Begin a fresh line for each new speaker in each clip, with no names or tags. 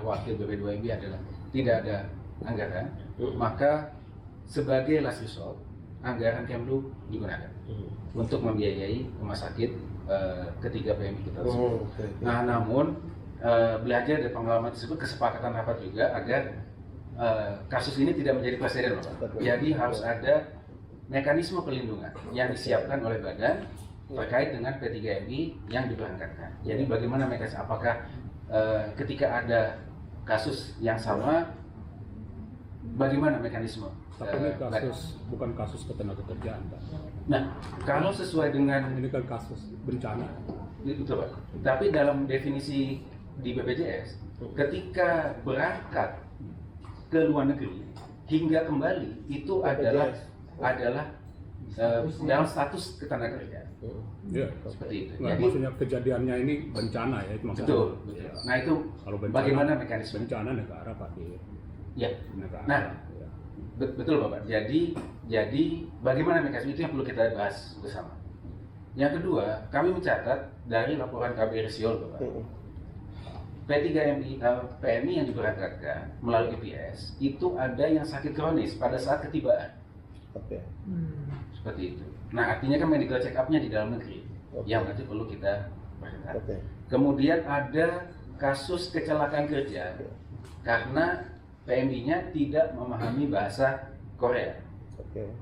wakil BP2MI adalah tidak ada anggaran, maka sebagai last resort anggaran Kemlu digunakan untuk membiayai rumah sakit ketiga PMI kita tersebut. Nah, namun belajar dari pengalaman tersebut, kesepakatan rapat juga agar kasus ini tidak menjadi presiden, Bapak. Jadi harus ada mekanisme pelindungan yang disiapkan oleh badan terkait dengan P3MI yang diberangkatkan. Jadi bagaimana mekanisme? Apakah ketika ada kasus yang sama, bagaimana mekanisme?
Tapi ini kasus bukan kasus ketenagakerjaan, Pak.
Nah, kalau sesuai dengan
Ini kan kasus bencana.
betul, Pak. Tapi dalam definisi di BPJS, ketika berangkat ke luar negeri hingga kembali itu adalah dalam status ketenagakerjaan.
Ya,
Seperti itu.
Nah,
Jadi
maksudnya kejadiannya ini bencana ya, itu maksudnya.
betul. Nah, itu
Kalau bencana,
bagaimana mekanisme?
bencana negara pasti
Ya.
negara.
Nah,
ya.
betul, Bapak. Jadi bagaimana mekanisme itu yang perlu kita bahas bersama. Yang kedua, kami mencatat dari laporan KBRI Siol, Bapak. P3MI, PMI yang diberangkatkan melalui IPS itu ada yang sakit kronis pada saat ketibaan. Seperti itu. Nah, artinya kan medical check up-nya di dalam negeri, yang berarti perlu kita perhatikan. Kemudian ada kasus kecelakaan kerja karena PMI-nya tidak memahami bahasa Korea.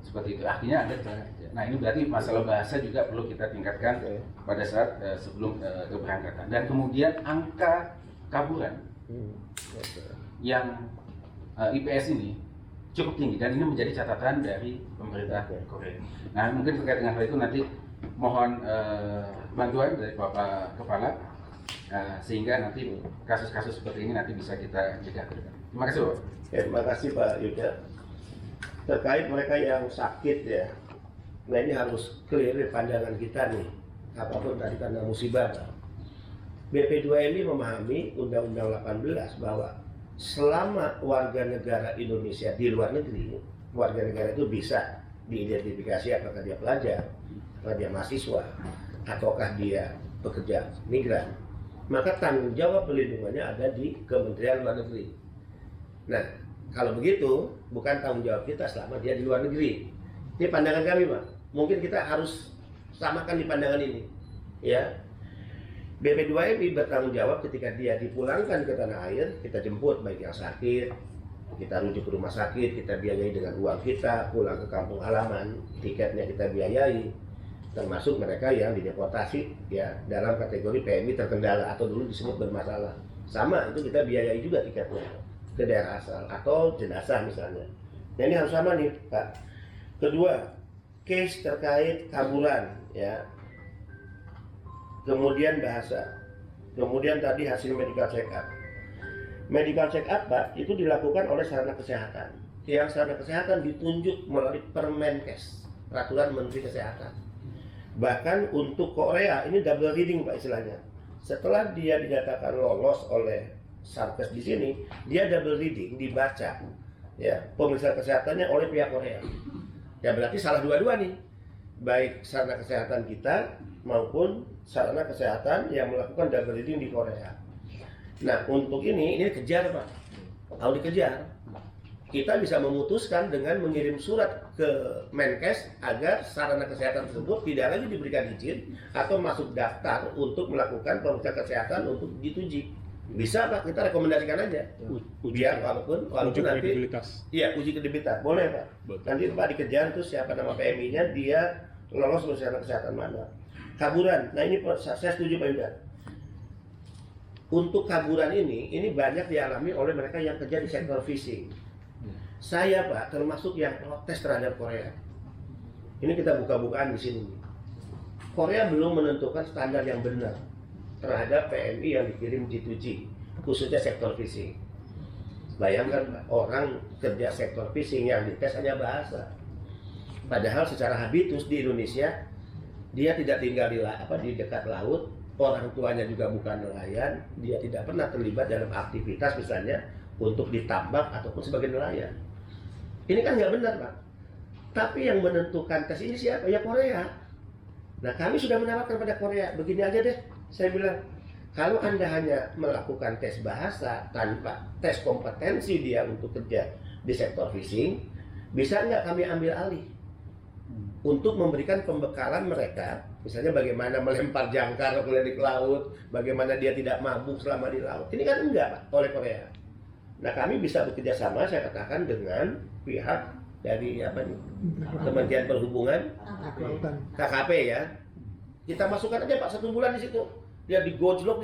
Seperti itu. Artinya ada kecelakaan kerja. Nah, ini berarti masalah bahasa juga perlu kita tingkatkan pada saat sebelum keberangkatan. Dan kemudian angka kaburan yang IPS ini cukup tinggi dan ini menjadi catatan dari pemerintah Korea. Nah, mungkin terkait dengan hal itu nanti mohon bantuan dari Bapak Kepala sehingga nanti kasus-kasus seperti ini nanti bisa kita cegah ke depan. Terima kasih, Bapak.
Terima kasih Pak Yuda. Terkait mereka yang sakit ya, nah ini harus clear pandangan kita nih. Apapun tadi karena musibah, Pak. BP2MI memahami Undang-Undang 18 bahwa selama warga negara Indonesia di luar negeri, warga negara itu bisa diidentifikasi apakah dia pelajar, apakah dia mahasiswa, ataukah dia pekerja migran. Maka tanggung jawab pelindungannya ada di Kementerian Luar Negeri. Nah, kalau begitu bukan tanggung jawab kita selama dia di luar negeri. Ini pandangan kami, Pak. Mungkin kita harus samakan di pandangan ini, ya. BP2MI bertanggung jawab ketika dia dipulangkan ke tanah air, kita jemput baik yang sakit, kita rujuk ke rumah sakit, kita biayai dengan uang kita, pulang ke kampung halaman, tiketnya kita biayai, termasuk mereka yang dideportasi ya dalam kategori PMI terkendala atau dulu disebut bermasalah. Sama itu kita biayai juga tiketnya ke daerah asal atau jenazah misalnya. Nah, ini harus sama nih, Pak. Kedua, case terkait kaburan ya. Kemudian bahasa, kemudian tadi hasil medical check up. Medical check up, Pak, itu dilakukan oleh sarana kesehatan. Yang sarana kesehatan ditunjuk melalui Permenkes, Peraturan Menteri Kesehatan. Bahkan untuk Korea ini double reading, Pak, istilahnya. Setelah dia dinyatakan lolos oleh Sarkes di sini, dia double reading dibaca, ya pemeriksaan kesehatannya oleh pihak Korea. Ya berarti salah dua-dua nih, baik sarana kesehatan kita maupun sarana kesehatan yang melakukan double reading di Korea. Nah, untuk ini kejar, Pak. Kalau dikejar, kita bisa memutuskan dengan mengirim surat ke Menkes agar sarana kesehatan tersebut tidak lagi diberikan izin atau masuk daftar untuk melakukan pemeriksaan kesehatan untuk dituji. Bisa, Pak, kita rekomendasikan aja. Biar walaupun
uji
nanti
kredibilitas.
Iya, uji kredibilitas. Boleh, Pak.
Betul.
Nanti Pak dikejar tuh siapa nama PMI-nya, dia lolos sarana kesehatan mana. Kaburan. Nah, ini saya setuju Pak Yuda. Untuk kaburan ini banyak dialami oleh mereka yang kerja di sektor fishing. Saya, Pak, termasuk yang protes terhadap Korea. Ini kita buka-bukaan di sini. Korea belum menentukan standar yang benar terhadap PMI yang dikirim G2G, khususnya sektor fishing. Bayangkan, Pak, orang kerja sektor fishing yang dites hanya bahasa. Padahal secara habitus di Indonesia, dia tidak tinggal di dekat laut, orang tuanya juga bukan nelayan, dia tidak pernah terlibat dalam aktivitas misalnya untuk ditambak ataupun sebagai nelayan. Ini kan nggak benar, Pak. Tapi yang menentukan tes ini siapa? Ya Korea. Nah, kami sudah menawarkan pada Korea, begini aja deh, saya bilang, Kalau Anda hanya melakukan tes bahasa tanpa tes kompetensi dia untuk kerja di sektor fishing, bisa nggak kami ambil alih untuk memberikan pembekalan mereka, misalnya bagaimana melempar jangkar keliling laut, bagaimana dia tidak mabuk selama di laut. Ini kan enggak, Pak, oleh Korea. Nah, kami bisa bekerja sama, saya katakan, dengan pihak dari apa nih? Kementerian Perhubungan, KKP ya. Kita masukkan aja Pak 1 bulan di situ. Dia digojlok